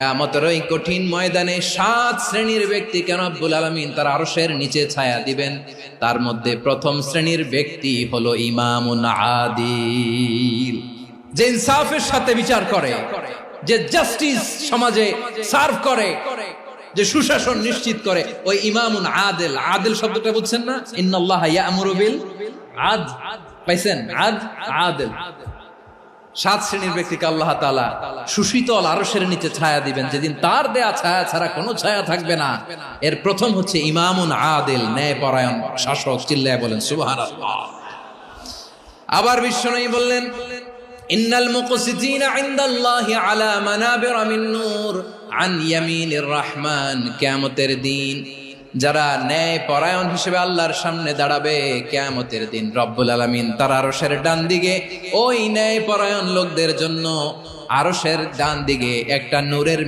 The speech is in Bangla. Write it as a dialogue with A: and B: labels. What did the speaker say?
A: কিয়ামতের ওই কঠিন ময়দানে 7 শ্রেণীর ব্যক্তিকে রব্বুল আলামিন তার আরশের নিচে ছায়া দিবেন। তার মধ্যে প্রথম শ্রেণীর ব্যক্তি হলো ইমামুন আদিল, যে ইনসাফের সাথে বিচার করে, যে জাস্টিস সমাজে সার্ভ করে, যে সুশাসন নিশ্চিত করে, ওই ইমামুন আদিল। আদিল শব্দটা বুঝছেন না? ইন্নাল্লাহা ইয়া'মুরু বিল আদল, পাইছেন? আদিল। 7 শ্রেণীর ব্যক্তিকে আল্লাহ তাআলা সুশীতল আরশের নিচে ছায়া দিবেন, যেদিন তার দেয়া ছায়া ছাড়া কোনো ছায়া থাকবে না। এর প্রথম হচ্ছে ইমামুন আদিল, ন্যায়পরায়ণ শাসক। চিল্লায় বলেন সুবহানাল্লাহ। আবার বিশ্বনবী বললেন, ইন্নাল মুকসিতিনা ইনদাল্লাহি আলা মানাবিরা মিন নূর আন ইয়ামিনির রহমান। কিয়ামতের দিন যারা ন্যায় পরায়ণ হিসেবে আল্লাহর সামনে দাঁড়াবে, কিয়ামতের দিন রব্বুল আলামিন তার আরশের ডান দিকে ওই ন্যায় পরায়ণ লোকদের জন্য আরশের ডান দিকে একটা নূরের